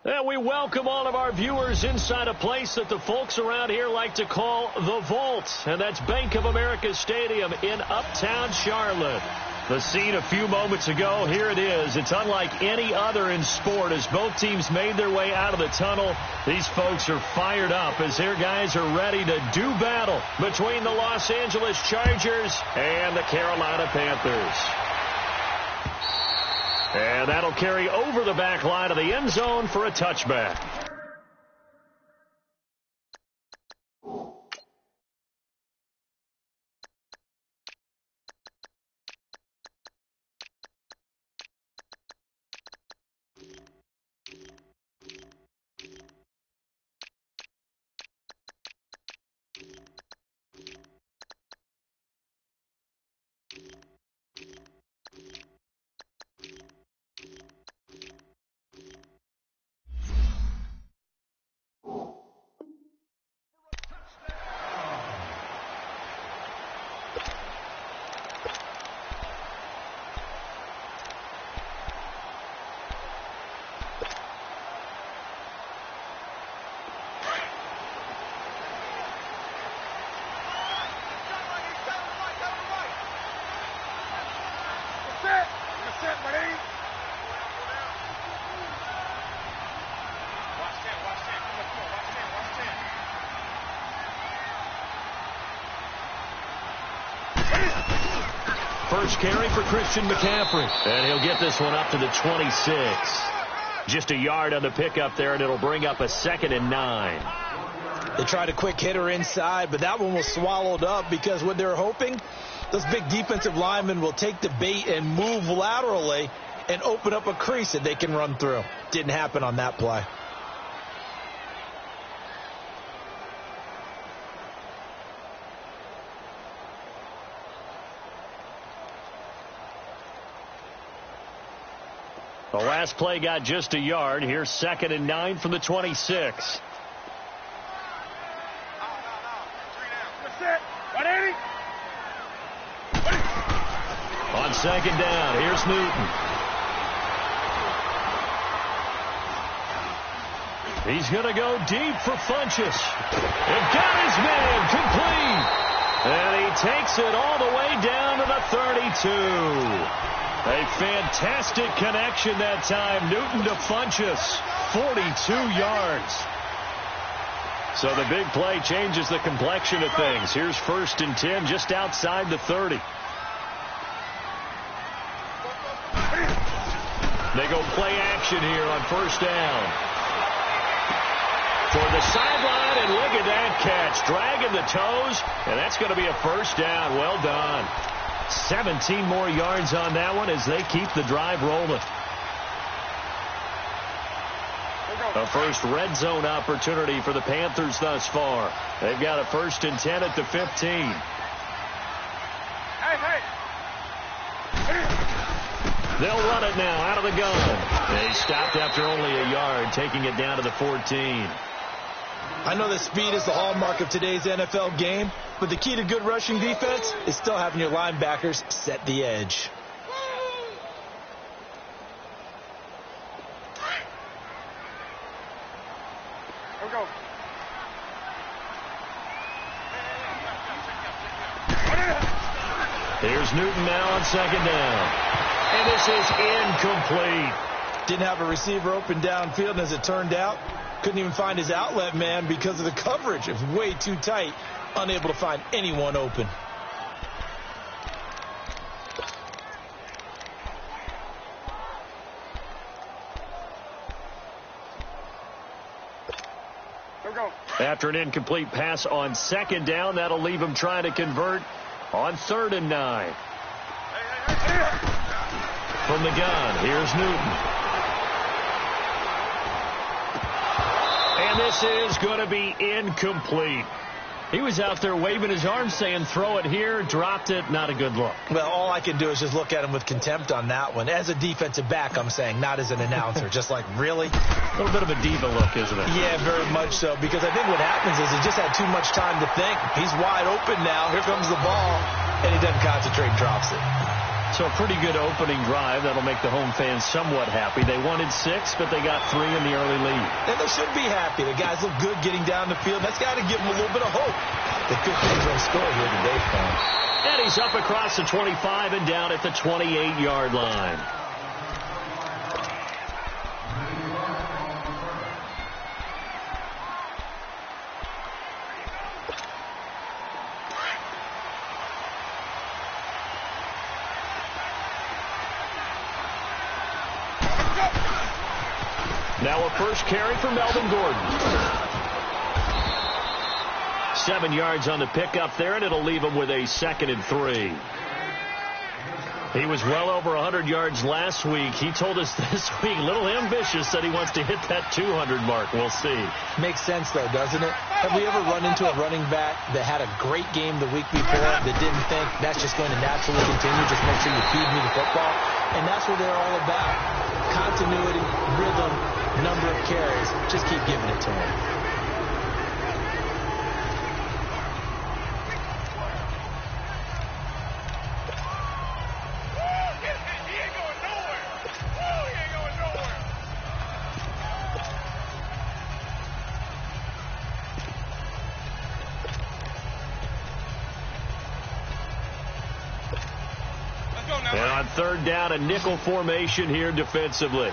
And we welcome all of our viewers inside a place that the folks around here like to call the Vault. And that's Bank of America Stadium in Uptown Charlotte. The scene a few moments ago, here it is. It's unlike any other in sport as both teams made their way out of the tunnel. These folks are fired up as their guys are ready to do battle between the Los Angeles Chargers and the Carolina Panthers. And that'll carry over the back line of the end zone for a touchback. First carry for Christian McCaffrey. And he'll get this one up to the 26. Just a yard on the pickup there, and it'll bring up a 2nd and 9. They tried a quick hitter inside, but that one was swallowed up because what they're hoping, those big defensive linemen will take the bait and move laterally and open up a crease that they can run through. Didn't happen on that play. The last play got just a yard. Here's 2nd and 9 from the 26. On 2nd down, here's Newton. He's going to go deep for Funchess. They've got his man complete. And he takes it all the way down to the 32. A fantastic connection that time. Newton to Funchess, 42 yards. So the big play changes the complexion of things. Here's 1st and 10 just outside the 30. They go play action here on 1st down. Toward the sideline, and look at that catch. Dragging the toes, and that's going to be a 1st down. Well done. 17 more yards on that one as they keep the drive rolling. A first red zone opportunity for the Panthers thus far. They've got a 1st and 10 at the 15. They'll run it now out of the gun. They stopped after only a yard, taking it down to the 14. I know that speed is the hallmark of today's NFL game, but the key to good rushing defense is still having your linebackers set the edge. Go. Here's Newton now on 2nd down. And this is incomplete. Didn't have a receiver open downfield, and as it turned out, couldn't even find his outlet man because of the coverage. It was way too tight, unable to find anyone open. After an incomplete pass on 2nd down, that'll leave him trying to convert on 3rd and 9. From the gun, here's Newton. And this is going to be incomplete. He was out there waving his arms saying, throw it here, dropped it, not a good look. Well, all I can do is just look at him with contempt on that one. As a defensive back, I'm saying, not as an announcer. Just like, really? A little bit of a diva look, isn't it? Yeah, very much so. Because I think what happens is he just had too much time to think. He's wide open now. Here comes the ball. And he doesn't concentrate and drops it. So a pretty good opening drive. That'll make the home fans somewhat happy. They wanted 6, but they got 3 in the early lead. And they should be happy. The guys look good getting down the field. That's got to give them a little bit of hope that good things are in store here today, Tom. And he's up across the 25 and down at the 28-yard line. Now a first carry for Melvin Gordon. 7 yards on the pickup there, and it'll leave him with a 2nd and 3. He was well over 100 yards last week. He told us this week, a little ambitious, that he wants to hit that 200 mark. We'll see. Makes sense, though, doesn't it? Have we ever run into a running back that had a great game the week before that didn't think that's just going to naturally continue? Just make sure you feed me the football. And that's what they're all about. Continuity, rhythm, number of carries. Just keep giving it to him. And on 3rd down, a nickel formation here defensively.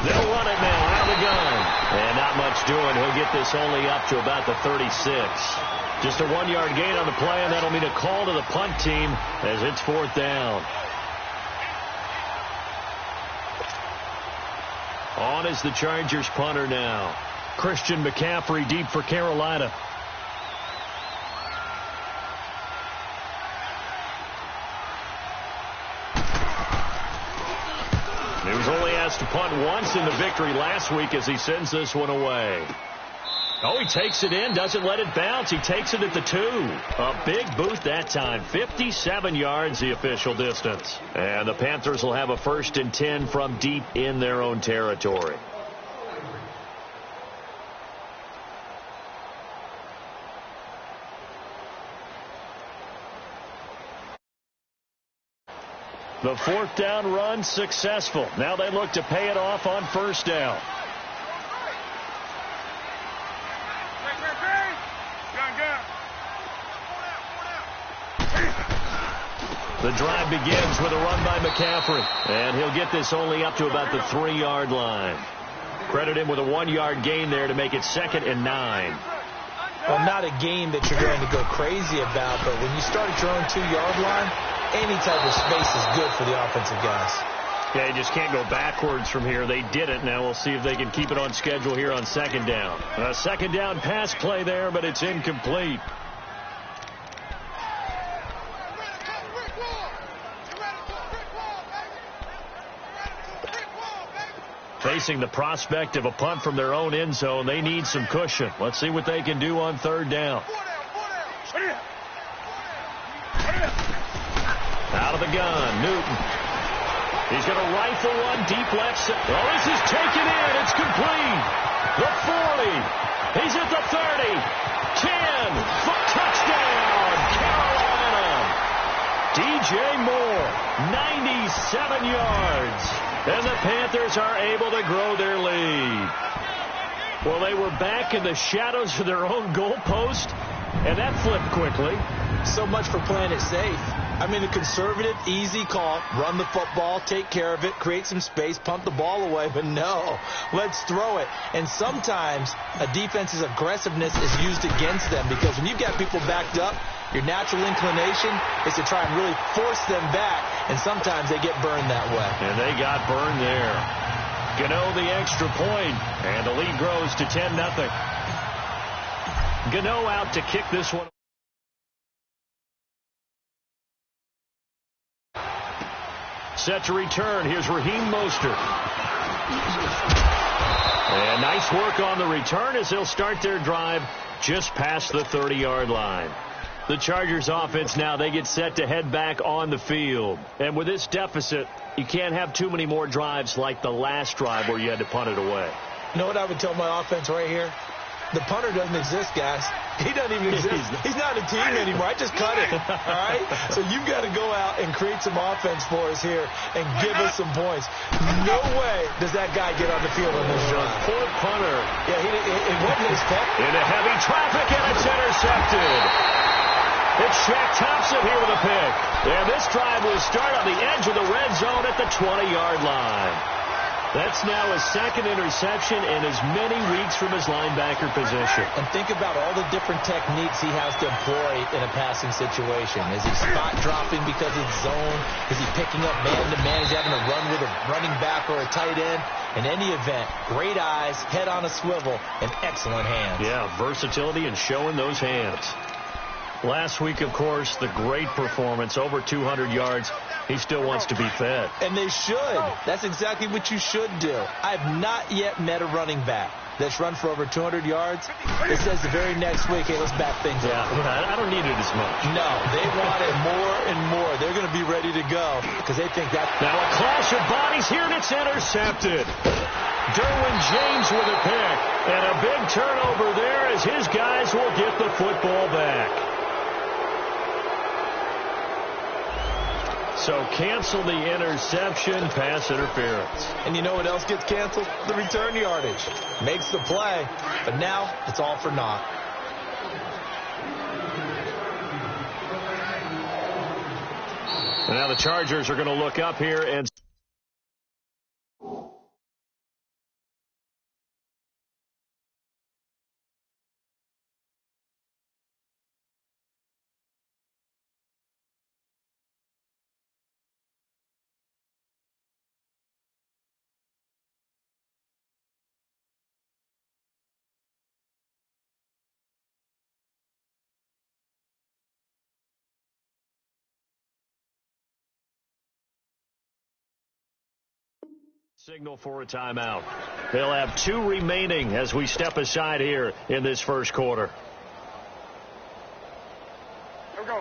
They'll run it now out of the gun. And not much doing. He'll get this only up to about the 36. Just a 1-yard gain on the play, and that'll mean a call to the punt team as it's 4th down. On is the Chargers punter now. Christian McCaffrey deep for Carolina. He was only asked to punt once in the victory last week as he sends this one away. Oh, he takes it in, doesn't let it bounce. He takes it at the 2. A big boot that time. 57 yards, the official distance. And the Panthers will have a 1st and 10 from deep in their own territory. The 4th down run successful. Now they look to pay it off on 1st down. The drive begins with a run by McCaffrey. And he'll get this only up to about the 3-yard line. Credit him with a 1-yard gain there to make it 2nd and 9. Well, not a gain that you're going to go crazy about, but when you start at your own 2-yard line, any type of space is good for the offensive guys. Yeah, you just can't go backwards from here. They did it. Now we'll see if they can keep it on schedule here on 2nd down. A 2nd down pass play there, but it's incomplete. Facing the prospect of a punt from their own end zone, they need some cushion. Let's see what they can do on 3rd down. Out of the gun, Newton. He's going to rifle one deep left side. Oh, this is taken in. It's complete. The 40. He's at the 30. 10. Touchdown, Carolina. DJ Moore, 97 yards. And the Panthers are able to grow their lead. Well, they were back in the shadows of their own goalpost, and that flipped quickly. So much for playing it safe. I mean, a conservative, easy call, run the football, take care of it, create some space, punt the ball away, but no, let's throw it. And sometimes a defense's aggressiveness is used against them because when you've got people backed up, your natural inclination is to try and really force them back, and sometimes they get burned that way. And they got burned there. Gano the extra point, and the lead grows to 10-0. Gano out to kick this one. Set to return. Here's Raheem Mostert. And nice work on the return as they'll start their drive just past the 30-yard line. The Chargers offense now, they get set to head back on the field. And with this deficit, you can't have too many more drives like the last drive where you had to punt it away. You know what I would tell my offense right here? The punter doesn't exist, guys. He doesn't even exist. He's not a team anymore. I just cut it, all right? So you've got to go out and create some offense for us here and give us some points. No way does that guy get on the field on this drive. Poor punter. Yeah, it wasn't his fault. Into heavy traffic, and it's intercepted. It's Shaq Thompson here with a pick. And this drive will start on the edge of the red zone at the 20-yard line. That's now his second interception in as many weeks from his linebacker position. And think about all the different techniques he has to employ in a passing situation. Is he spot dropping because it's zone? Is he picking up man-to-man? Is he having to run with a running back or a tight end? In any event, great eyes, head on a swivel, and excellent hands. Yeah, versatility and showing those hands. Last week, of course, the great performance, over 200 yards. He still wants to be fed. And they should. That's exactly what you should do. I have not yet met a running back that's run for over 200 yards. It says the very next week, hey, let's back things up. I don't need it as much. No, they want it more and more. They're going to be ready to go because they think that. Now a clash of bodies here, and it's intercepted. Derwin James with a pick. And a big turnover there as his guys will get the football back. So cancel the interception, pass interference. And you know what else gets canceled? The return yardage. Makes the play, but now it's all for naught. And now the Chargers are going to look up here and signal for a timeout. They'll have 2 remaining as we step aside here in this first quarter. Here we go.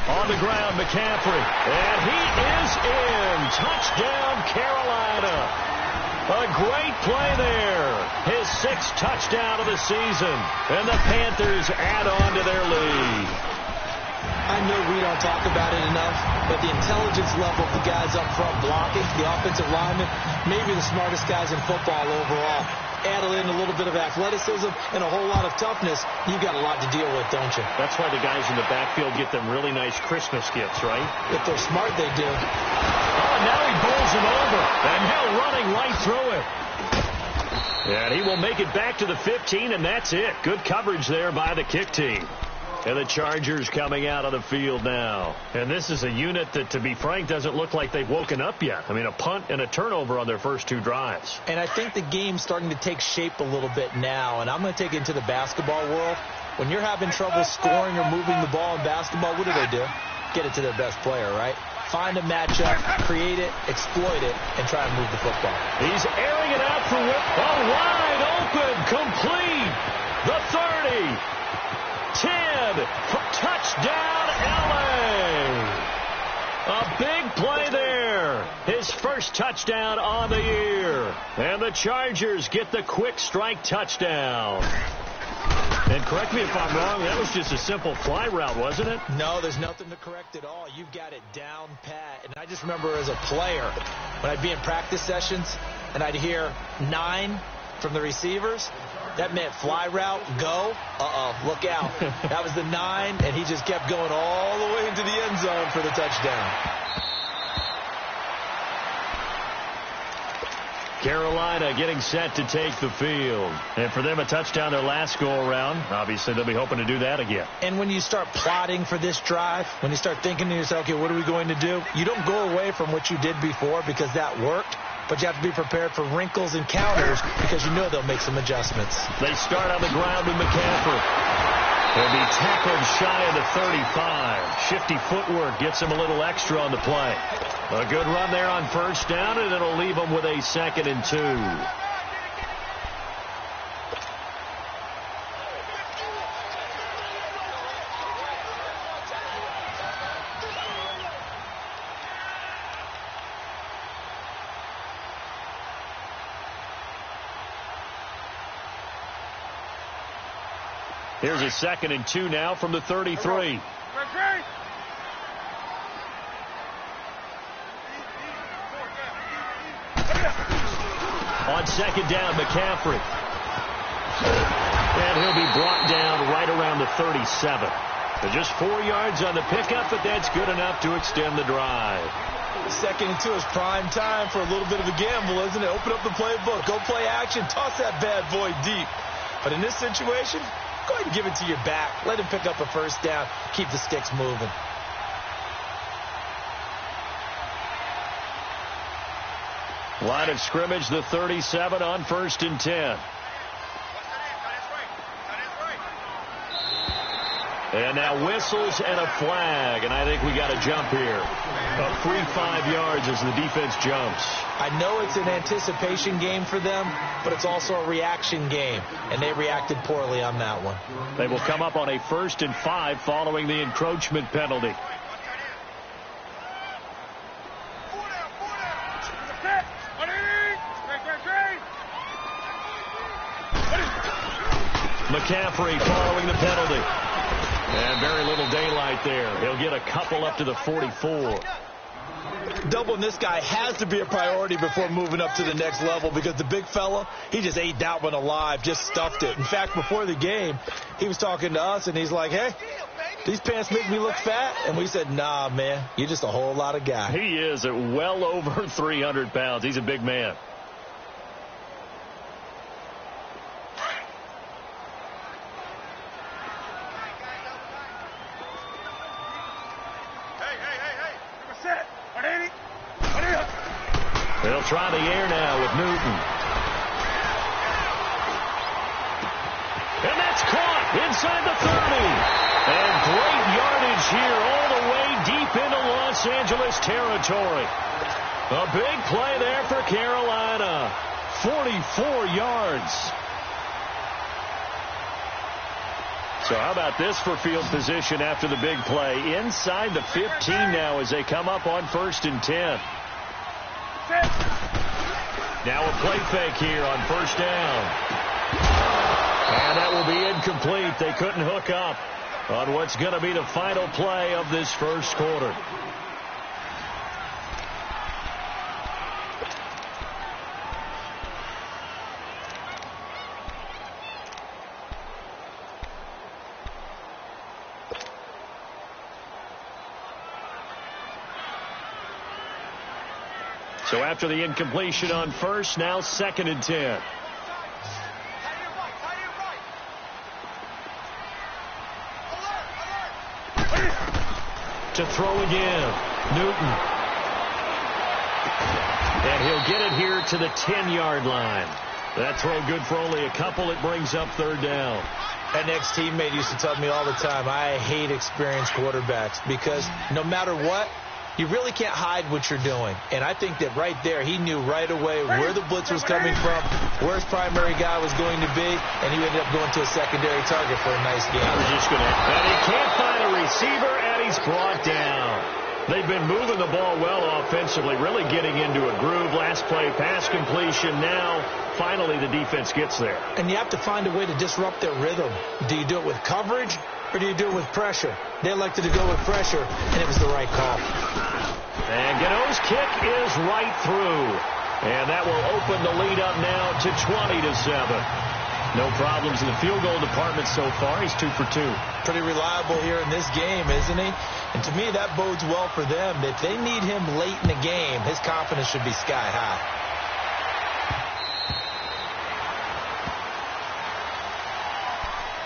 On the ground, McCaffrey. And he is in. Touchdown, Carolina. A great play there. His 6th touchdown of the season. And the Panthers add on to their lead. I know we don't talk about it enough, but the intelligence level of the guys up front blocking, the offensive linemen, maybe the smartest guys in football overall. Add in a little bit of athleticism and a whole lot of toughness, you've got a lot to deal with, don't you? That's why the guys in the backfield get them really nice Christmas gifts, right? If they're smart, they do. Oh, and now he bowls him over. And Hill running right through it. And he will make it back to the 15, and that's it. Good coverage there by the kick team. And the Chargers coming out of the field now. And this is a unit that, to be frank, doesn't look like they've woken up yet. I mean, a punt and a turnover on their first 2 drives. And I think the game's starting to take shape a little bit now. And I'm going to take it into the basketball world. When you're having trouble scoring or moving the ball in basketball, what do? Get it to their best player, right? Find a matchup, create it, exploit it, and try and move the football. He's airing it out for Whip. Oh, wide open, complete. The 30. 10. Touchdown, L.A. A big play there. His first touchdown on the year. And the Chargers get the quick strike touchdown. And correct me if I'm wrong, that was just a simple fly route, wasn't it? No, there's nothing to correct at all. You've got it down pat. And I just remember as a player, when I'd be in practice sessions and I'd hear 9 from the receivers, that meant fly route, go, look out. That was the 9, and he just kept going all the way into the end zone for the touchdown. Carolina getting set to take the field. And for them, a touchdown their last go-around. Obviously, they'll be hoping to do that again. And when you start plotting for this drive, when you start thinking to yourself, okay, what are we going to do? You don't go away from what you did before because that worked. But you have to be prepared for wrinkles and counters because you know they'll make some adjustments. They start on the ground with McCaffrey. He'll be tackled shy of the 35. Shifty footwork gets him a little extra on the play. A good run there on first down, and it'll leave him with a 2nd and 2. Here's a 2nd and 2 now from the 33. On 2nd down, McCaffrey. And he'll be brought down right around the 37. So just 4 yards on the pickup, but that's good enough to extend the drive. 2nd and 2 is prime time for a little bit of a gamble, isn't it? Open up the playbook, go play action, toss that bad boy deep. But in this situation, go ahead and give it to your back. Let him pick up a first down. Keep the sticks moving. Line of scrimmage, the 37 on 1st and 10. And now whistles and a flag, and I think we got a jump here. A free 5 yards as the defense jumps. I know it's an anticipation game for them, but it's also a reaction game, and they reacted poorly on that one. They will come up on a 1st and 5 following the encroachment penalty. McCaffrey following the penalty. And very little daylight there. He'll get a couple up to the 44. Doubling this guy has to be a priority before moving up to the next level, because the big fella, he just ate that one alive, just stuffed it. In fact, before the game, he was talking to us, and he's like, hey, these pants make me look fat. And we said, nah, man, you're just a whole lot of guy. He is at well over 300 pounds. He's a big man. They'll try the air now with Newton. And that's caught inside the 30. And great yardage here all the way deep into Los Angeles territory. A big play there for Carolina. 44 yards. So how about this for field position after the big play? Inside the 15 now as they come up on 1st and 10. Now a play fake here on 1st down. And that will be incomplete. They couldn't hook up on what's going to be the final play of this first quarter. So after the incompletion on 1st, now 2nd and 10. To throw again, Newton. And he'll get it here to the 10-yard line. That throw good for only a couple. It brings up 3rd down. An ex-teammate used to tell me all the time, I hate experienced quarterbacks, because no matter what, you really can't hide what you're doing. And I think that right there, he knew right away where the blitz was coming from, where his primary guy was going to be, and he ended up going to a secondary target for a nice game. And he can't find a receiver, and he's brought down. They've been moving the ball well offensively, really getting into a groove. Last play, pass completion. Now, finally, the defense gets there. And you have to find a way to disrupt their rhythm. Do you do it with coverage, or do you do it with pressure? They elected to go with pressure, and it was the right call. And Gano's kick is right through. And that will open the lead up now to 20-7. No problems in the field goal department so far. He's 2 for 2. Pretty reliable here in this game, isn't he? And to me, that bodes well for them. If they need him late in the game, his confidence should be sky high.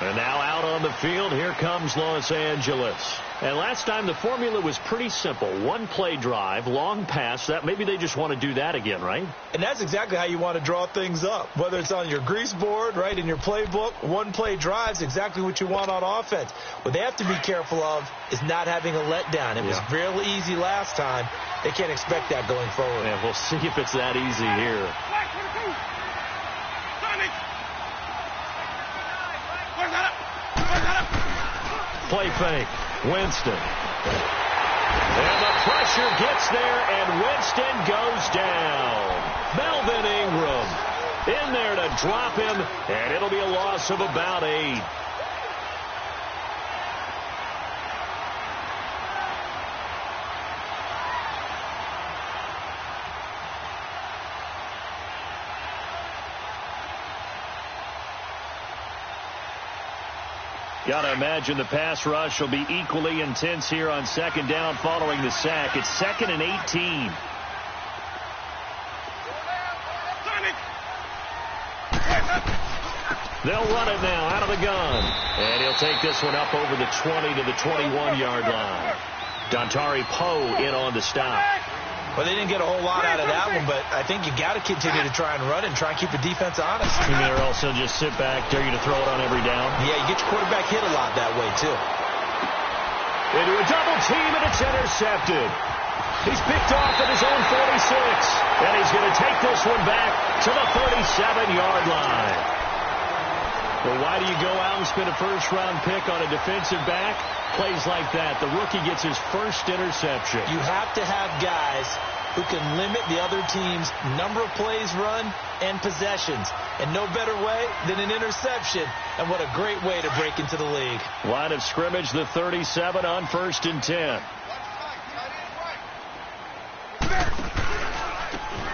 And now out on the field, here comes Los Angeles. And last time the formula was pretty simple. One play drive, long pass. That maybe they just want to do that again, right? And that's exactly how you want to draw things up. Whether it's on your grease board, right, in your playbook, one play drive is exactly what you want on offense. What they have to be careful of is not having a letdown. It was real easy last time. They can't expect that going forward. Yeah, we'll see if it's that easy here. Play fake. Winston. And the pressure gets there, and Winston goes down. Melvin Ingram in there to drop him, and it'll be a loss of about 8. Got to imagine the pass rush will be equally intense here on second down following the sack. It's 2nd and 18. They'll run it now out of the gun. And he'll take this one up over the 20 to the 21-yard line. Dontari Poe in on the stop. Well, they didn't get a whole lot out of that one, but I think you got to continue to try and run and try and keep the defense honest. You mean or also just sit back, dare you to throw it on every down? Yeah, you get your quarterback hit a lot that way, too. Into a double team, and it's intercepted. He's picked off at his own 46, and he's going to take this one back to the 37-yard line. Well, why do you go out and spend a first-round pick on a defensive back? Plays like that. The rookie gets his first interception. You have to have guys who can limit the other team's number of plays run and possessions. And no better way than an interception. And what a great way to break into the league. Line of scrimmage, the 37 on 1st and 10.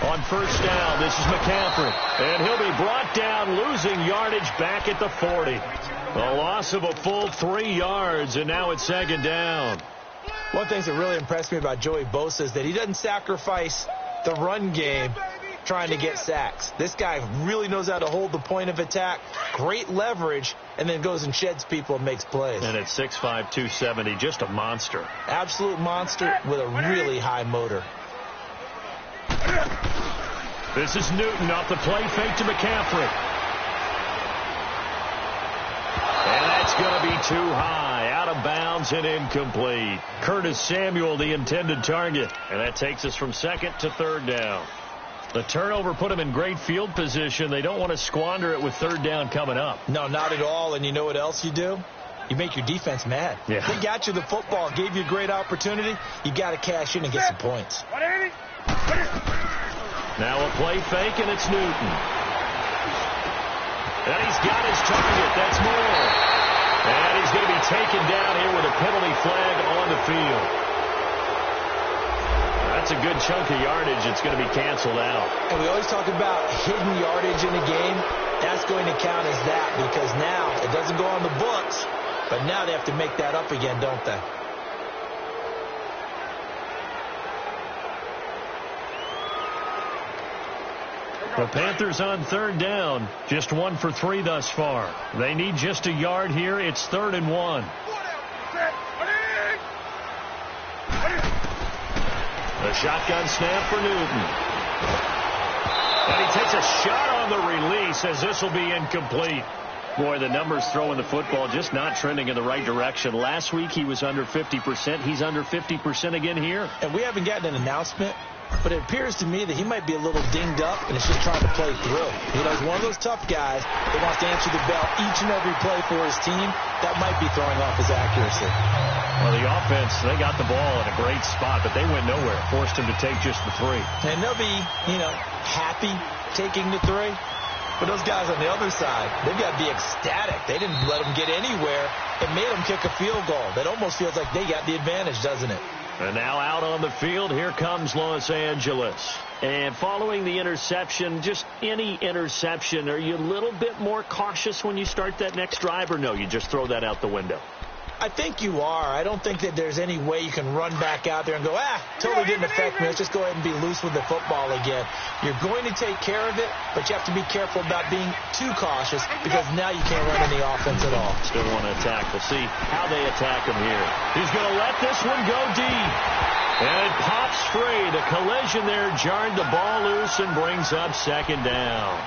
On first down, this is McCaffrey. And he'll be brought down, losing yardage back at the 40. A loss of a full 3 yards, and now it's 2nd down. One thing that really impressed me about Joey Bosa is that he doesn't sacrifice the run game trying to get sacks. This guy really knows how to hold the point of attack, great leverage, and then goes and sheds people and makes plays. And at 6'5", 270, just a monster. Absolute monster with a really high motor. This is Newton off the play fake to McCaffrey. And that's going to be too high, out of bounds and incomplete. Curtis Samuel, the intended target. And that takes us from 2nd to 3rd down. The turnover put them in great field position. They don't want to squander it with 3rd down coming up. No, not at all. And you know what else you do? You make your defense mad. Yeah. They got you the football, gave you a great opportunity. You got to cash in and get some points. Now a play fake, and it's Newton. And he's got his target. That's Moore. And he's going to be taken down here with a penalty flag on the field. That's a good chunk of yardage. It's going to be canceled out. And we always talk about hidden yardage in a game. That's going to count as that because now it doesn't go on the books, but now they have to make that up again, don't they? The Panthers on 3rd down, just 1 for 3 thus far. They need just a yard here. It's 3rd and 1. The shotgun snap for Newton. And he takes a shot on the release as this will be incomplete. Boy, the numbers throwing the football just not trending in the right direction. Last week he was under 50%. He's under 50% again here. And we haven't gotten an announcement, but it appears to me that he might be a little dinged up and is just trying to play through. You know, he's one of those tough guys that wants to answer the bell each and every play for his team. That might be throwing off his accuracy. Well, the offense, they got the ball in a great spot, but they went nowhere. Forced him to take just the 3. And they'll be, happy taking the 3. But those guys on the other side, they've got to be ecstatic. They didn't let them get anywhere. It made them kick a field goal. That almost feels like they got the advantage, doesn't it? And now out on the field, here comes Los Angeles. And following the interception, just any interception, are you a little bit more cautious when you start that next drive, or no, you just throw that out the window? I think you are. I don't think that there's any way you can run back out there and go, totally didn't affect me. Let's just go ahead and be loose with the football again. You're going to take care of it, but you have to be careful about being too cautious because now you can't run any offense at all. Still want to attack. We'll see how they attack him here. He's going to let this one go deep. And it pops free. The collision there jarred the ball loose and brings up second down.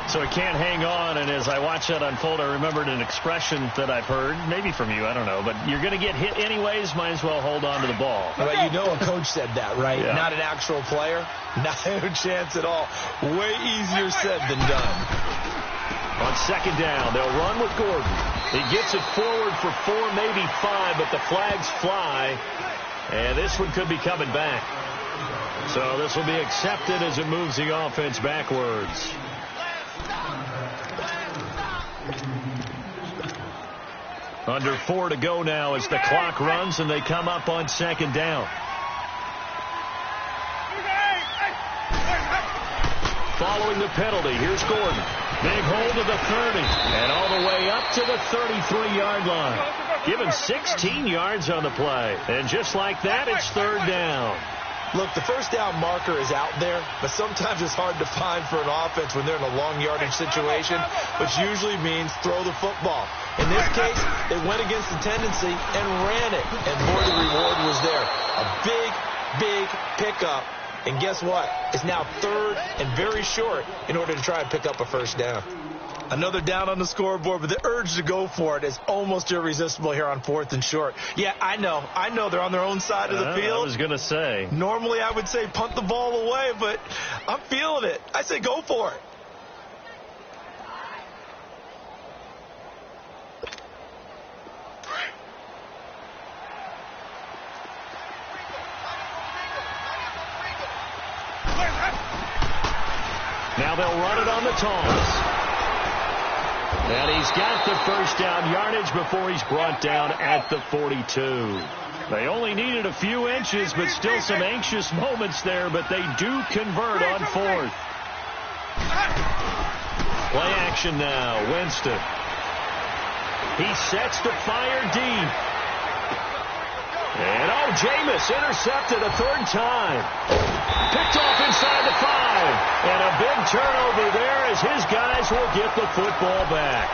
So it can't hang on, and as I watch that unfold, I remembered an expression that I've heard, maybe from you, I don't know, but you're going to get hit anyways, might as well hold on to the ball. Well, you know a coach said that, right? Yeah. Not an actual player. Not a chance at all. Way easier said than done. On second down, they'll run with Gordon. He gets it forward for 4, maybe 5, but the flags fly, and this one could be coming back. So this will be accepted as it moves the offense backwards. Under 4 to go now as the clock runs and they come up on second down. Following the penalty, here's Gordon. Big hold of the 30 and all the way up to the 33-yard line. Given 16 yards on the play. And just like that, it's third down. Look, the first down marker is out there, but sometimes it's hard to find for an offense when they're in a long yardage situation, which usually means throw the football. In this case, they went against the tendency and ran it, and boy, the reward was there. A big, big pickup, and guess what? It's now third and very short in order to try and pick up a first down. Another down on the scoreboard, but the urge to go for it is almost irresistible here on 4th and short. Yeah, I know they're on their own side of the field. I was going to say. Normally I would say punt the ball away, but I'm feeling it. I say go for it. Now they'll run it on the toss. And he's got the first down yardage before he's brought down at the 42. They only needed a few inches, but still some anxious moments there, but they do convert on 4th. Play action now, Winston. He sets to fire deep. And Jameis intercepted a third time. Picked off inside the 5. And a big turnover there as his guys will get the football back.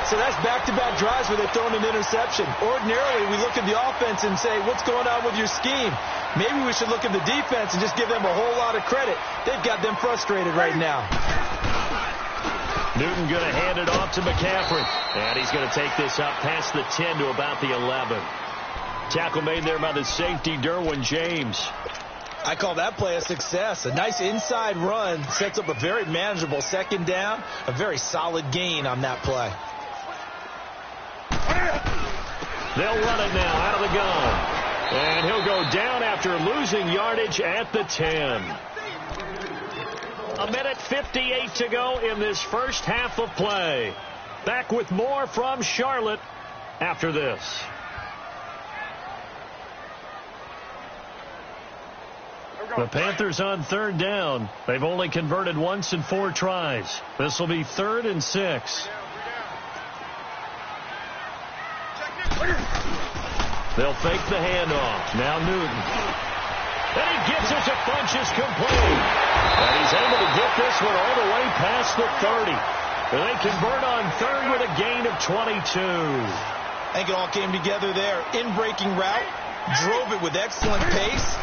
So that's back-to-back drives where they've thrown an interception. Ordinarily, we look at the offense and say, what's going on with your scheme? Maybe we should look at the defense and just give them a whole lot of credit. They've got them frustrated right now. Newton going to hand it off to McCaffrey. And he's going to take this up past the 10 to about the 11. Tackle made there by the safety, Derwin James. I call that play a success. A nice inside run sets up a very manageable second down. A very solid gain on that play. They'll run it now out of the gun. And he'll go down after losing yardage at the 10. 1:58 to go in this first half of play. Back with more from Charlotte after this. The Panthers on third down. They've only converted once in 4 tries. This will be 3rd and 6. They'll fake the handoff. Now Newton. And he gets it to Funchess complete. And he's able to get this one all the way past the 30. And they convert on 3rd with a gain of 22. I think it all came together there. In-breaking route. Drove it with excellent pace.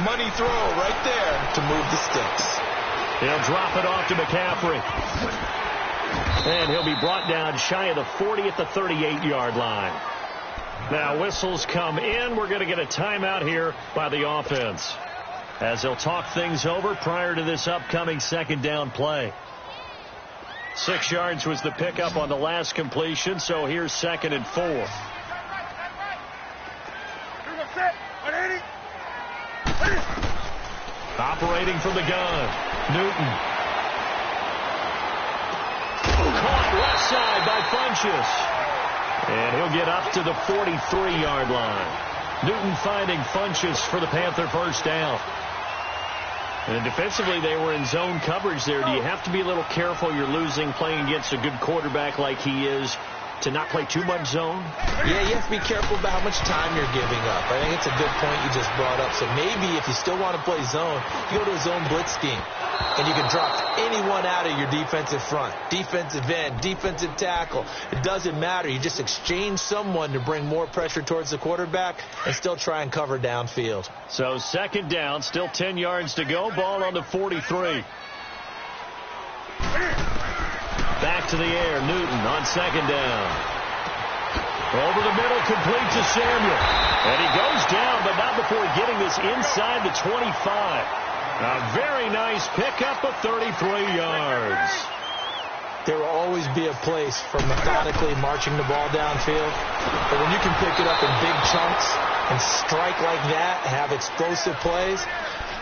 Money throw right there to move the sticks. He'll drop it off to McCaffrey. And he'll be brought down shy of the 40 at the 38-yard line. Now whistles come in. We're going to get a timeout here by the offense as they'll talk things over prior to this upcoming second down play. 6 yards was the pickup on the last completion, so here's 2nd and 4. Operating from the gun, Newton. Caught left side by Funchess. And he'll get up to the 43-yard line. Newton finding Funchess for the Panther first down. And defensively, they were in zone coverage there. Do you have to be a little careful? You're losing playing against a good quarterback like he is. to not play too much zone? Yeah, you have to be careful about how much time you're giving up. I think it's a good point you just brought up. So maybe if you still want to play zone, you go to a zone blitz scheme. And you can drop anyone out of your defensive front, defensive end, defensive tackle. It doesn't matter. You just exchange someone to bring more pressure towards the quarterback and still try and cover downfield. So second down, still 10 yards to go. Ball on the 43. Back to the air, Newton on second down. Over the middle, complete to Samuel. And he goes down, but not before getting this inside the 25. A very nice pickup of 33 yards. There will always be a place for methodically marching the ball downfield. But when you can pick it up in big chunks and strike like that, have explosive plays,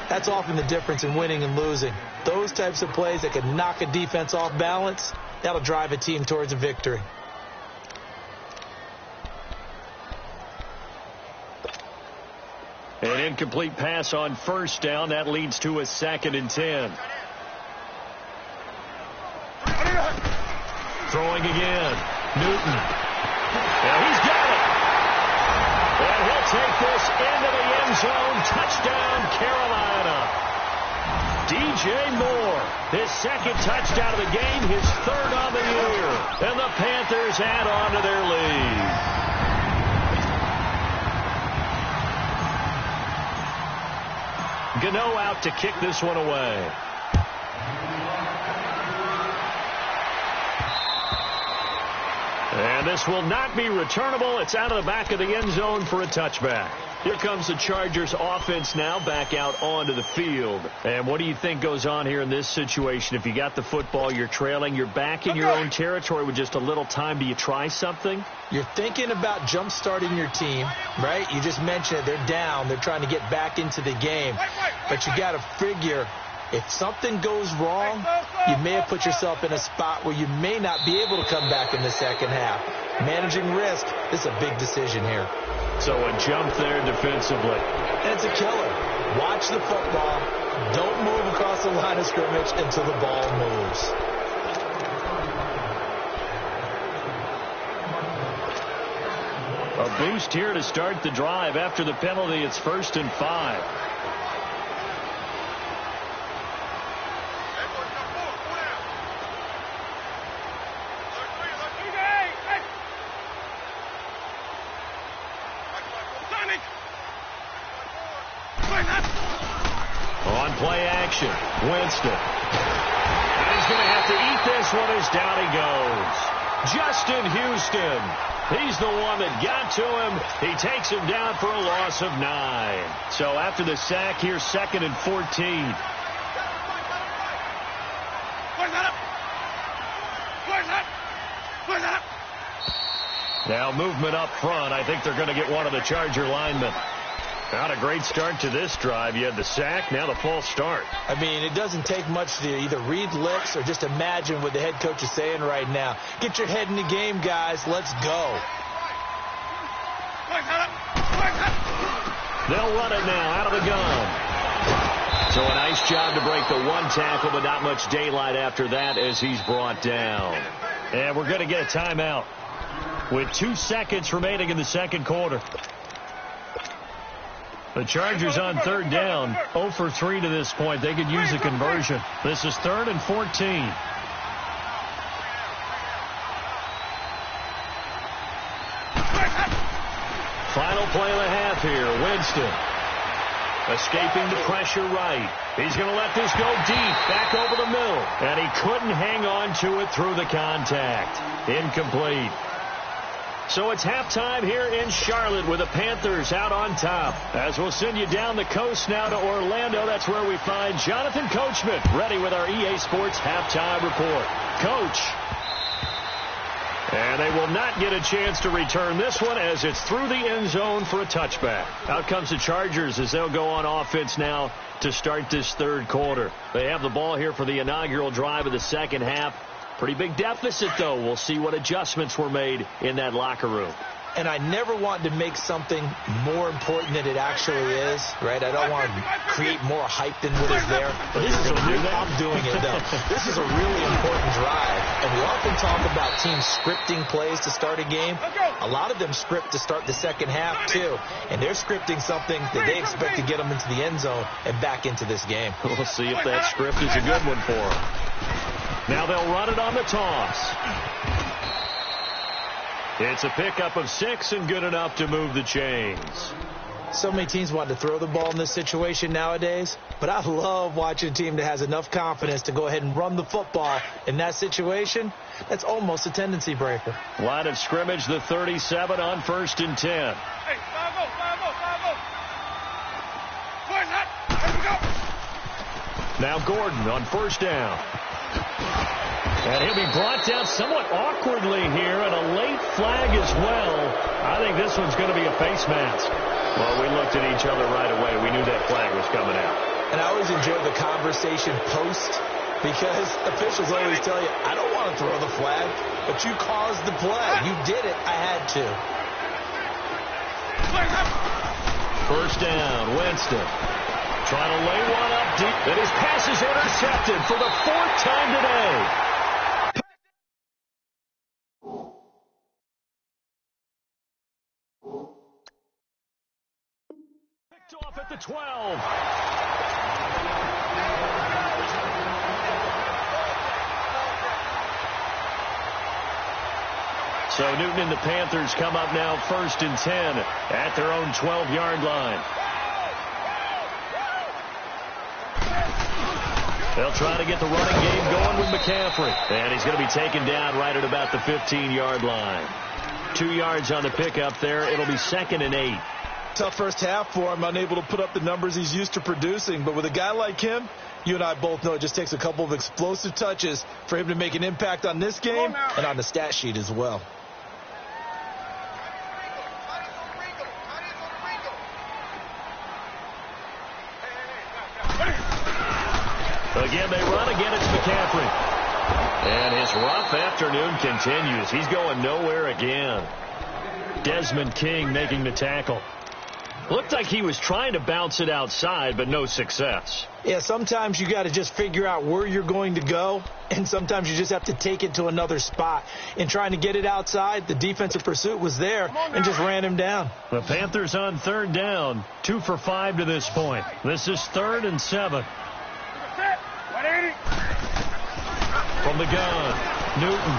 that's often the difference in winning and losing. Those types of plays that can knock a defense off balance, that'll drive a team towards a victory. An incomplete pass on first down. That leads to a 2nd and 10. Throwing again. Newton. And he's got it. And he'll take this into the end zone. Touchdown, Carolina. DJ Moore, his 2nd touchdown of the game, his 3rd on the year. And the Panthers add on to their lead. Gano out to kick this one away. And this will not be returnable. It's out of the back of the end zone for a touchback. Here comes the Chargers offense now back out onto the field. And what do you think goes on here in this situation? If you got the football, you're trailing, you're back in your own territory with just a little time. Do you try something? You're thinking about jump-starting your team, right? You just mentioned it. They're down. They're trying to get back into the game. But you got to figure if something goes wrong, you may have put yourself in a spot where you may not be able to come back in the second half. Managing risk, this is a big decision here. So a jump there defensively. And it's a killer. Watch the football. Don't move across the line of scrimmage until the ball moves. A boost here to start the drive. After the penalty, it's 1st and 5. On play action, Winston. And he's going to have to eat this one as down he goes. Justin Houston. He's the one that got to him. He takes him down for a loss of 9. So after the sack, here's 2nd and 14. Now movement up front. I think they're going to get one of the Charger linemen. Not a great start to this drive. You had the sack, now the false start. I mean, it doesn't take much to either read lips or just imagine what the head coach is saying right now. Get your head in the game, guys. Let's go. They'll run it now out of the gun. So a nice job to break the one tackle, but not much daylight after that as he's brought down. And we're going to get a timeout with 2 seconds remaining in the second quarter. The Chargers on 3rd down, 0 for 3 to this point. They could use a conversion. This is 3rd and 14. Final play of the half here. Winston escaping the pressure right. He's going to let this go deep, back over the middle. And he couldn't hang on to it through the contact. Incomplete. So it's halftime here in Charlotte with the Panthers out on top. As we'll send you down the coast now to Orlando, that's where we find Jonathan Coachman ready with our EA Sports halftime report. Coach. And they will not get a chance to return this one as it's through the end zone for a touchback. Out comes the Chargers as they'll go on offense now to start this third quarter. They have the ball here for the inaugural drive of the second half. Pretty big deficit, though. We'll see what adjustments were made in that locker room. and I never want to make something more important than it actually is, right? I don't want to create more hype than what is there. But I'm doing it, though. This is a really important drive, and we often talk about teams scripting plays to start a game. A lot of them script to start the second half, too, and they're scripting something that they expect to get them into the end zone and back into this game. We'll see if that script is a good one for them. Now they'll run it on the toss. It's a pickup of 6 and good enough to move the chains. So many teams want to throw the ball in this situation nowadays, but I love watching a team that has enough confidence to go ahead and run the football in that situation. That's almost a tendency breaker. Line of scrimmage, the 37 on 1st and 10. Hey, go. Now Gordon on 1st down. And he'll be brought down somewhat awkwardly here, and a late flag as well. I think this one's going to be a face mask. Well, we looked at each other right away. We knew that flag was coming out. And I always enjoy the conversation post, because officials always tell you, I don't want to throw the flag, but you caused the play. You did it. I had to. 1st down, Winston. Trying to lay one up deep. And his pass is intercepted for the 4th time today. Picked off at the 12. So Newton and the Panthers come up now 1st and 10 at their own 12-yard line. They'll try to get the running game going with McCaffrey. And he's going to be taken down right at about the 15-yard line. 2 yards on the pickup there. It'll be 2nd and 8. Tough first half for him, unable to put up the numbers he's used to producing. But with a guy like him, you and I both know it just takes a couple of explosive touches for him to make an impact on this game and on the stat sheet as well. Again, they run. Again, it's McCaffrey. And his rough afternoon continues. He's going nowhere again. Desmond King making the tackle. Looked like he was trying to bounce it outside, but no success. Yeah, sometimes you got to just figure out where you're going to go, and sometimes you just have to take it to another spot. In trying to get it outside, the defensive pursuit was there and just ran him down. The Panthers on 3rd down, 2 for 5 to this point. This is 3rd and 7. From the gun, Newton.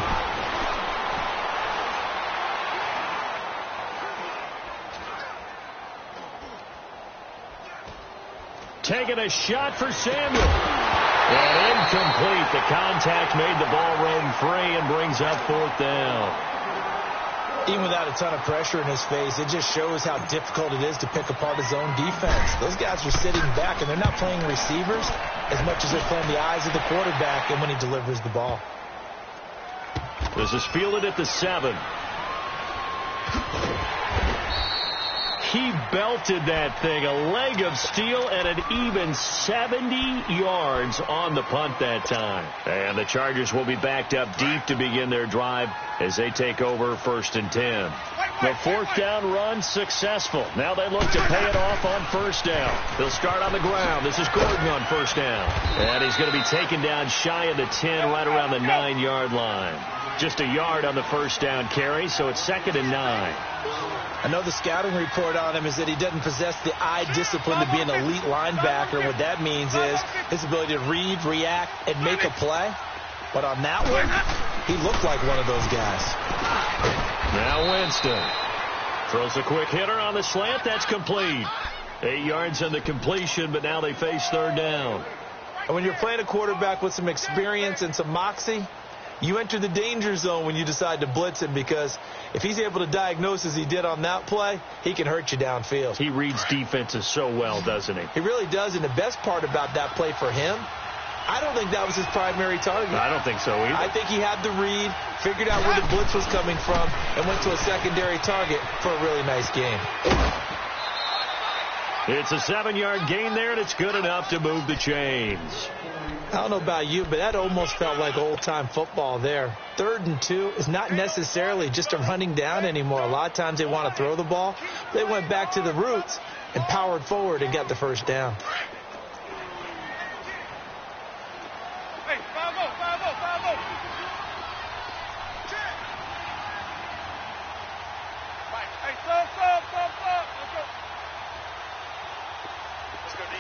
Taking a shot for Samuel. And incomplete. The contact made the ball roam free and brings up 4th down. Even without a ton of pressure in his face, it just shows how difficult it is to pick apart his own defense. Those guys are sitting back, and they're not playing receivers as much as they're playing the eyes of the quarterback and when he delivers the ball. This is fielded at the 7. He belted that thing, a leg of steel, and an even 70 yards on the punt that time. And the Chargers will be backed up deep to begin their drive as they take over 1st and 10. The 4th down run successful. Now they look to pay it off on 1st down. They'll start on the ground. This is Gordon on 1st down. And he's going to be taken down shy of the 10, right around the 9-yard line. Just a yard on the 1st down carry, so it's 2nd and 9. I know the scouting report on him is that he doesn't possess the eye discipline to be an elite linebacker. What that means is his ability to read, react, and make a play. But on that one, he looked like one of those guys. Now Winston throws a quick hitter on the slant. That's complete. 8 yards on the completion, but now they face 3rd down. And when you're playing a quarterback with some experience and some moxie, you enter the danger zone when you decide to blitz him, because if he's able to diagnose as he did on that play, he can hurt you downfield. He reads defenses so well, doesn't he? He really does, and the best part about that play for him, I don't think that was his primary target. I don't think so either. I think he had the read, figured out where the blitz was coming from, and went to a secondary target for a really nice game. It's a 7-yard gain there, and it's good enough to move the chains. I don't know about you, but that almost felt like old-time football there. 3rd and 2 is not necessarily just a running down anymore. A lot of times they want to throw the ball. They went back to the roots and powered forward and got the first down. Hey, 5-0, 5-0, 5-0. Hey, stop. Let's go. Let's go, D.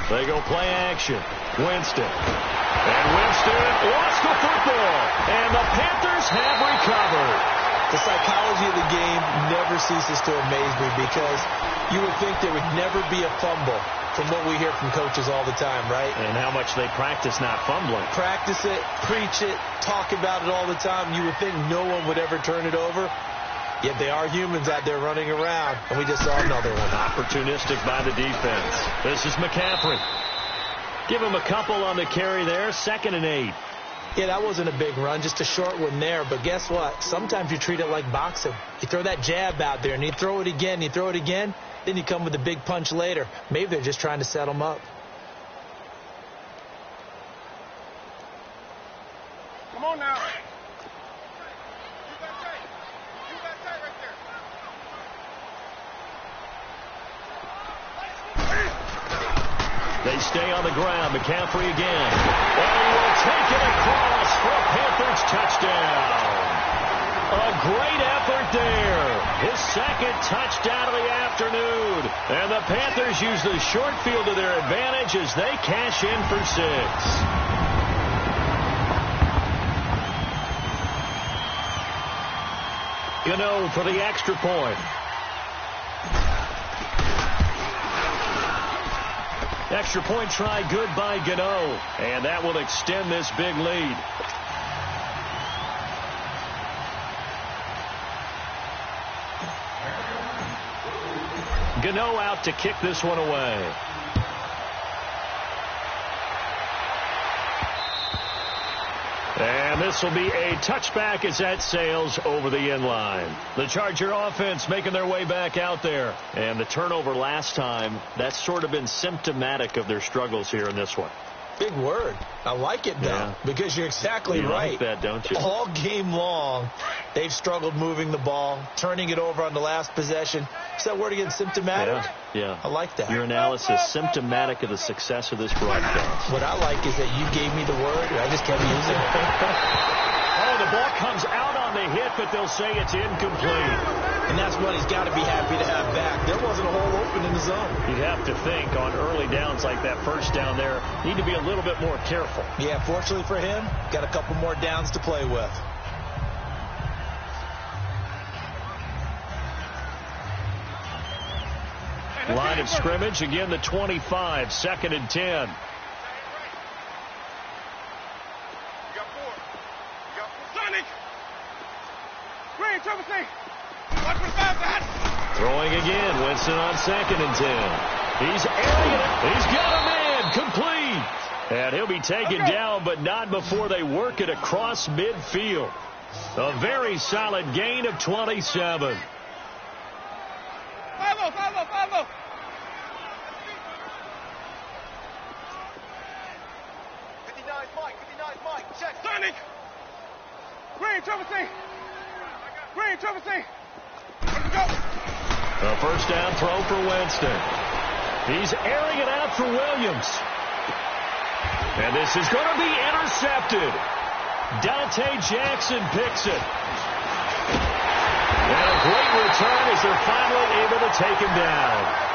They go play action. Winston. And Winston lost the football. And the Panthers have recovered. The psychology of the game never ceases to amaze me because you would think there would never be a fumble from what we hear from coaches all the time, right? And how much they practice not fumbling. Practice it, preach it, talk about it all the time. You would think no one would ever turn it over. Yet they are humans out there running around, and we just saw another one. Opportunistic by the defense. This is McCaffrey. Give him a couple on the carry there. 2nd and 8. Yeah, that wasn't a big run, just a short one there. But guess what? Sometimes you treat it like boxing. You throw that jab out there, and you throw it again, then you come with a big punch later. Maybe they're just trying to set them up. Come on now. They stay on the ground. McCaffrey again. And he will take it across for a Panthers touchdown. A great effort there. His 2nd touchdown of the afternoon. And the Panthers use the short field to their advantage as they cash in for 6. Gano for the extra point. Extra point try good by Gano. And that will extend this big lead. Gano out to kick this one away. And this will be a touchback as that sails over the end line. The Charger offense making their way back out there. And the turnover last time, that's sort of been symptomatic of their struggles here in this one. Big word. I like it, though, because you're exactly right. You like that, don't you? All game long, they've struggled moving the ball, turning it over on the last possession. Is that word again, symptomatic? Yeah. I like that. Your analysis, symptomatic of the success of this broadcast. What I like is that you gave me the word, and I just kept using it. Oh, the ball comes out on the hit, but they'll say it's incomplete. And that's what he's got to be happy to have back. There wasn't a hole open in the zone. You'd have to think on early downs like that first down there, need to be a little bit more careful. Yeah, fortunately for him, got a couple more downs to play with. Line of scrimmage, again the 25, 2nd and 10. Throwing again, Winston on 2nd and 10. He's airing it. He's got a man, complete. And he'll be taken down, but not before they work it across midfield. A very solid gain of 27. 5-0. Mike. Check. Sonic. Green, Trevor C. Let's go. A first down throw for Winston. He's airing it out for Williams. And this is going to be intercepted. Dante Jackson picks it. And a great return as they're finally able to take him down.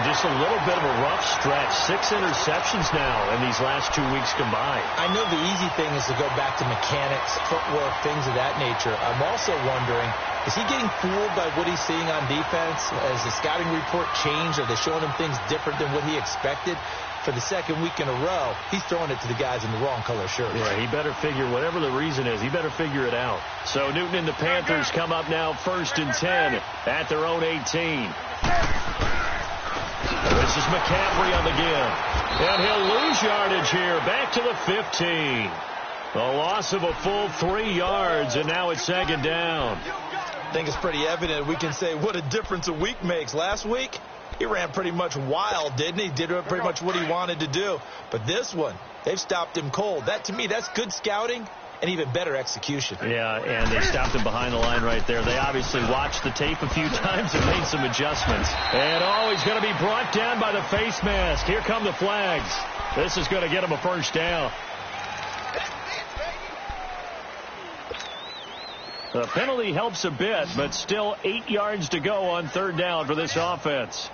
Just a little bit of a rough stretch. 6 interceptions now in these last 2 weeks combined. I know the easy thing is to go back to mechanics, footwork, things of that nature. I'm also wondering, is he getting fooled by what he's seeing on defense? Has the scouting report changed? Are they showing him things different than what he expected? For the 2nd week in a row, he's throwing it to the guys in the wrong color shirts. Yeah, he better figure, whatever the reason is, he better figure it out. So Newton and the Panthers come up now 1st and 10 at their own 18. This is McCaffrey on the give. And he'll lose yardage here, back to the 15. A loss of a full 3 yards, and now it's 2nd down. think it's pretty evident. We can say what a difference a week makes. Last week, he ran pretty much wild, didn't he? Did pretty much what he wanted to do. But this one, they've stopped him cold. That, to me, that's good scouting and even better execution. Yeah, and they stopped him behind the line right there. They obviously watched the tape a few times and made some adjustments. And, he's going to be brought down by the face mask. Here come the flags. This is going to get him a first down. The penalty helps a bit, but still 8 yards to go on third down for this offense.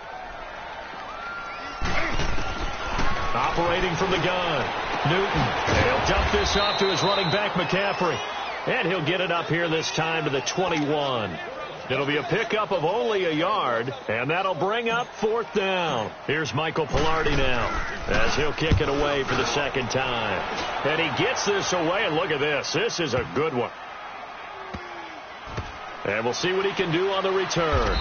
Operating from the gun, Newton. He'll dump this off to his running back, McCaffrey. And he'll get it up here this time to the 21. It'll be a pickup of only a yard, and that'll bring up fourth down. Here's Michael Pilardi now as he'll kick it away for the second time. And he gets this away, and look at this. This is a good one. And we'll see what he can do on the return.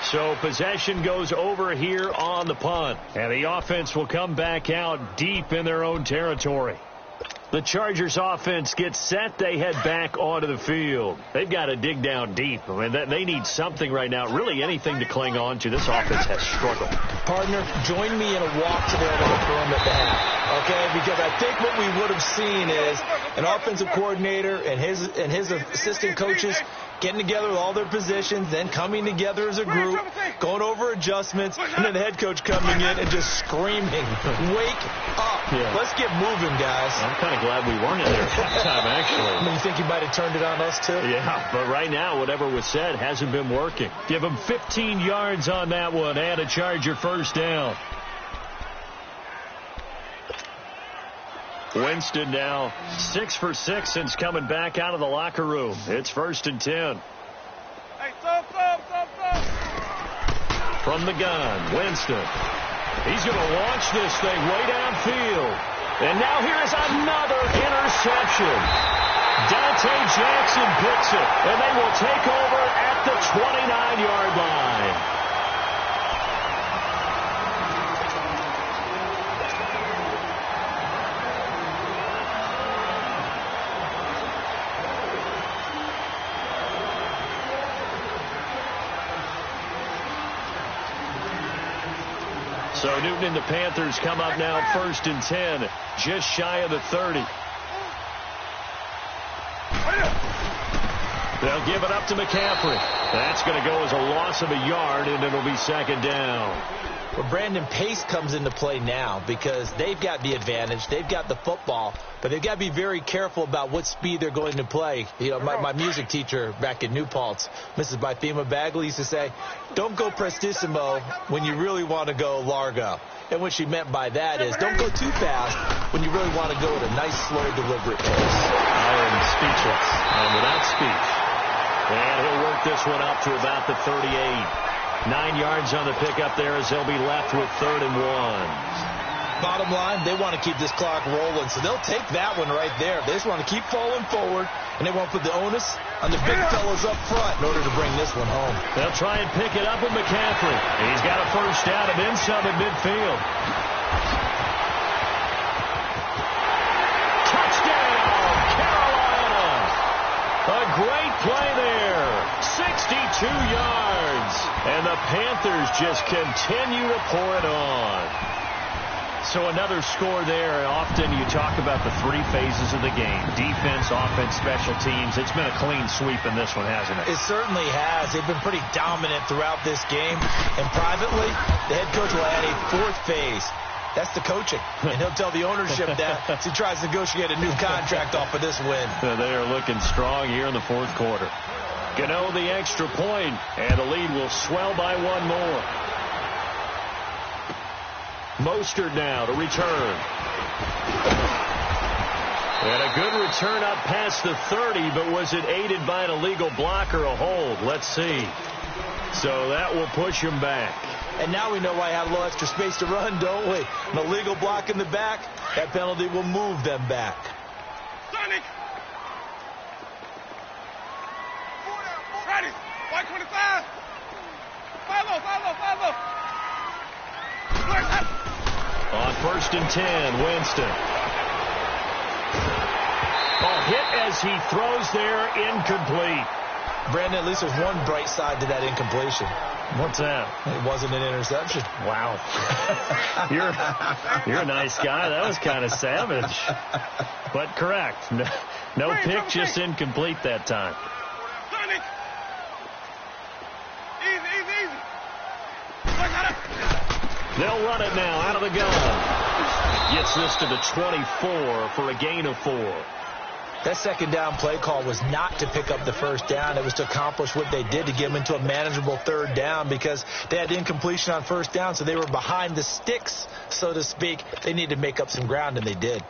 So possession goes over here on the punt. And the offense will come back out deep in their own territory. The Chargers offense gets set. They head back onto the field. They've got to dig down deep. I mean, they need something right now, really anything to cling on to. This offense has struggled. Partner, join me in a walk to their locker room at the half, okay? Because I think what we would have seen is an offensive coordinator and his assistant coaches getting together with all their positions, then coming together as a group, going over adjustments, and then the head coach coming in and just screaming, wake up. Yeah. Let's get moving, guys. I'm kind of glad we weren't in there at that time, actually. I mean, you think he might have turned it on us, too? Yeah, but right now, whatever was said hasn't been working. Give him 15 yards on that one and a Charger first down. Winston now 6 for 6 since coming back out of the locker room. It's 1st and 10. Hey, stop. From the gun, Winston. He's going to launch this thing way downfield. And now here is another interception. Dante Jackson picks it, and they will take over at the 29-yard line. So Newton and the Panthers come up now 1st and 10, just shy of the 30. They'll give it up to McCaffrey. That's going to go as a loss of a yard, and it'll be 2nd down. Well, Brandon, pace comes into play now because they've got the advantage. They've got the football, but they've got to be very careful about what speed they're going to play. You know, my music teacher back in New Paltz, Mrs. Bythema Bagley, used to say, don't go prestissimo when you really want to go largo. And what she meant by that is don't go too fast when you really want to go at a nice, slow, deliberate pace. I am speechless. I'm without speech. And he'll work this one up to about the 38. 9 yards on the pickup there as they'll be left with 3rd and 1. Bottom line, they want to keep this clock rolling, so they'll take that one right there. They just want to keep falling forward, and they want to put the onus on the big fellas up front in order to bring this one home. They'll try and pick it up with McCaffrey. He's got a first down and then some at midfield. Touchdown, Carolina! A great play there. 62 yards. And the Panthers just continue to pour it on. So another score there. Often you talk about the 3 phases of the game. Defense, offense, special teams. It's been a clean sweep in this one, hasn't it? It certainly has. They've been pretty dominant throughout this game. And privately, the head coach will add a 4th phase. That's the coaching. And he'll tell the ownership that as he tries to negotiate a new contract off of this win. They are looking strong here in the 4th quarter. Gano the extra point, and the lead will swell by 1 more. Mostert now to return. And a good return up past the 30, but was it aided by an illegal block or a hold? Let's see. So that will push him back. And now we know why I have a little extra space to run, don't we? An illegal block in the back, that penalty will move them back. Sonic! Ready! White 25! Follow! On 1st and 10, Winston. Hit as he throws there, incomplete. Brandon, at least there's one bright side to that incompletion. What's that? It wasn't an interception. Wow. You're a nice guy. That was kind of savage. But correct. No pick, just incomplete that time. They'll run it now out of the gun. Gets this to the 24 for a gain of 4. That second down play call was not to pick up the first down. It was to accomplish what they did, to get them into a manageable third down, because they had incompletion on first down, so they were behind the sticks, so to speak. They needed to make up some ground, and they did.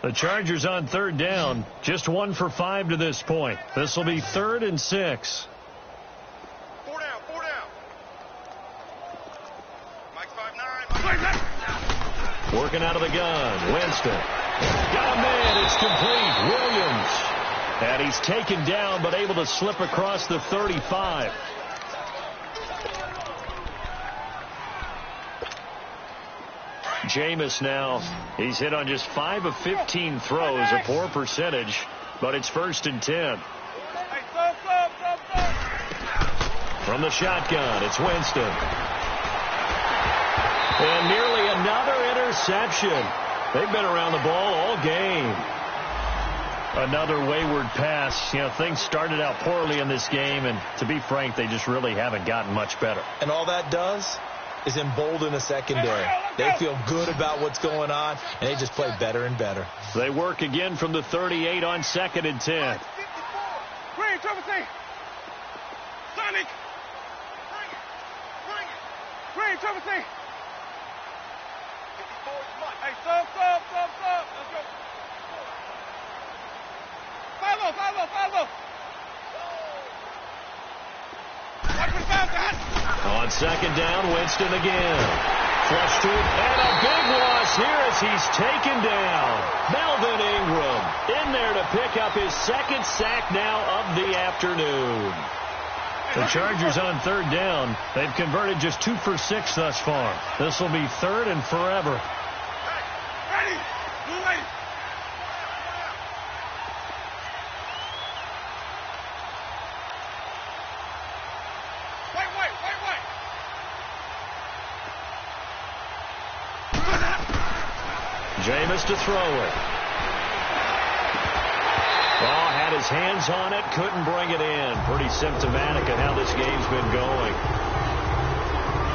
The Chargers on third down, just 1 for 5 to this point. This will be 3rd and 6. 4 down. Mike 5'9". Working out of the gun. Winston. Got a man. It's complete. Williams. And he's taken down, but able to slip across the 35. Jameis now, he's hit on just 5 of 15 throws, a poor percentage, but it's 1st and 10. From the shotgun, it's Winston. And nearly another interception. They've been around the ball all game. Another wayward pass. You know, things started out poorly in this game, and to be frank, they just really haven't gotten much better. And all that does is embolden the secondary. They feel good about what's going on, and they just play better and better. They work again from the 38 on 2nd and 10. Green, Trevor, say. Sonic. Green, Trevor, say. Hey, stop. Let's go. Follow. Watch for the foul, guys. On 2nd down, Winston again. Flush to it, and a big loss here as he's taken down. Melvin Ingram in there to pick up his 2nd sack now of the afternoon. The Chargers on 3rd down. They've converted just 2 for 6 thus far. This will be 3rd and forever. Ready. Blue lady. White. Jameis to throw it. Ball had his hands on it, couldn't bring it in. Pretty symptomatic of how this game's been going.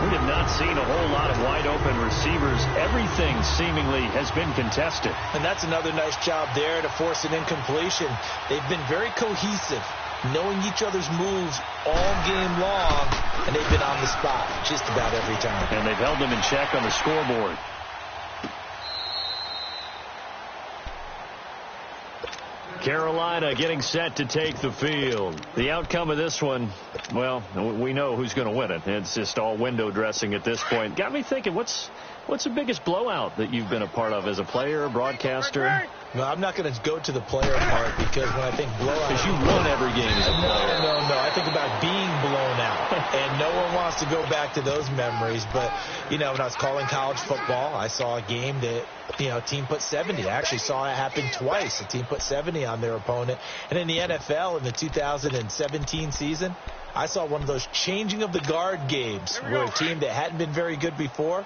We have not seen a whole lot of wide-open receivers. Everything seemingly has been contested. And that's another nice job there to force an incompletion. They've been very cohesive, knowing each other's moves all game long, and they've been on the spot just about every time. And they've held them in check on the scoreboard. Carolina getting set to take the field. The outcome of this one, well, we know who's going to win it. It's just all window dressing at this point. Got me thinking, what's the biggest blowout that you've been a part of as a player, a broadcaster? No, I'm not going to go to the player part, because when I think blowout... Because you won every game as a player. No. I think about being blown out. And no one wants to go back to those memories. But, you know, when I was calling college football, I saw a game that, you know, a team put 70. I actually saw it happen twice. A team put 70 on their opponent. And in the NFL, in the 2017 season, I saw one of those changing of the guard games where a team that hadn't been very good before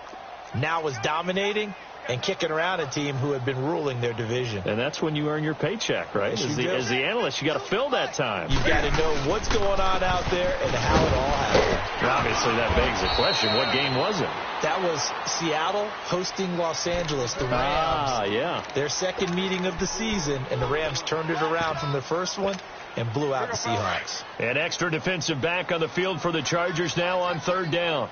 now was dominating and kicking around a team who had been ruling their division. And that's when you earn your paycheck, right? Yes, as the analyst, you got to fill that time. You've got to know what's going on out there and how it all happened. Obviously, that begs the question, what game was it? That was Seattle hosting Los Angeles, the Rams. Yeah. Their second meeting of the season, and the Rams turned it around from the first one and blew out the Seahawks. An extra defensive back on the field for the Chargers now on 3rd down.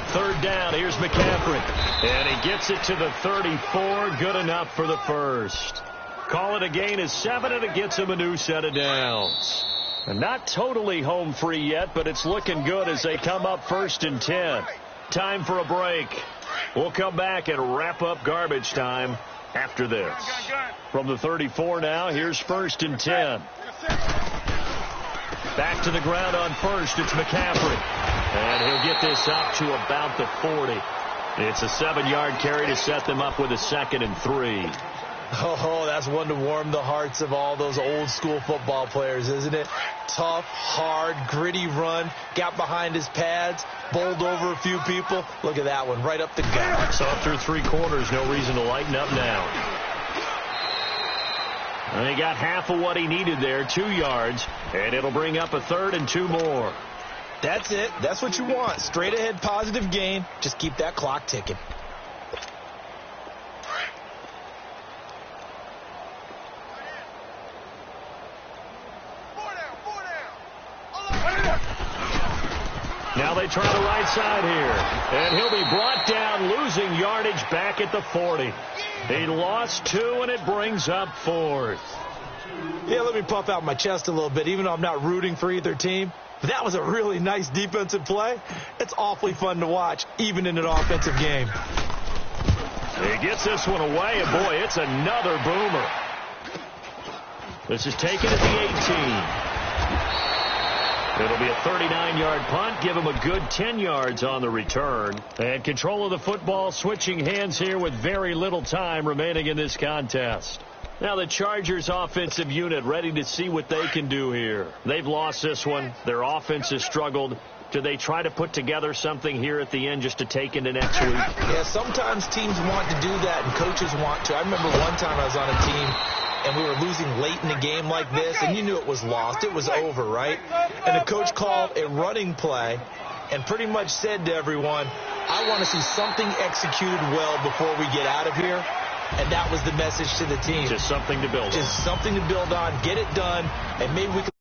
3rd down, here's McCaffrey. And he gets it to the 34, good enough for the first. Call it a gain of 7, and it gets him a new set of downs. And not totally home free yet, but it's looking good as they come up 1st and 10. Time for a break. We'll come back and wrap up garbage time after this. From the 34 now, here's 1st and 10. Back to the ground on 1st, it's McCaffrey. And he'll get this up to about the 40. It's a 7-yard carry to set them up with a 2nd and 3. Oh, that's one to warm the hearts of all those old school football players, isn't it? Tough, hard, gritty run, got behind his pads, bowled over a few people. Look at that one, right up the gut. So through 3 quarters, no reason to lighten up now. And he got half of what he needed there, 2 yards, and it'll bring up a 3rd and 2 more. That's it. That's what you want. Straight ahead positive gain. Just keep that clock ticking. Now they try the right side here. And he'll be brought down, losing yardage back at the 40. He lost 2, and it brings up 4th. Yeah, let me puff out my chest a little bit, even though I'm not rooting for either team. But that was a really nice defensive play. It's awfully fun to watch, even in an offensive game. He gets this one away, and boy, it's another boomer. This is taken at the 18. It'll be a 39-yard punt, give him a good 10 yards on the return. And control of the football switching hands here with very little time remaining in this contest. Now the Chargers offensive unit ready to see what they can do here. They've lost this one. Their offense has struggled. Do they try to put together something here at the end just to take into next week? Yeah, sometimes teams want to do that and coaches want to. I remember one time I was on a team and we were losing late in a game like this, and you knew it was lost. It was over, right? And the coach called a running play and pretty much said to everyone, I want to see something executed well before we get out of here. And that was the message to the team. Just something to build on. Just something to build on, get it done, and maybe we can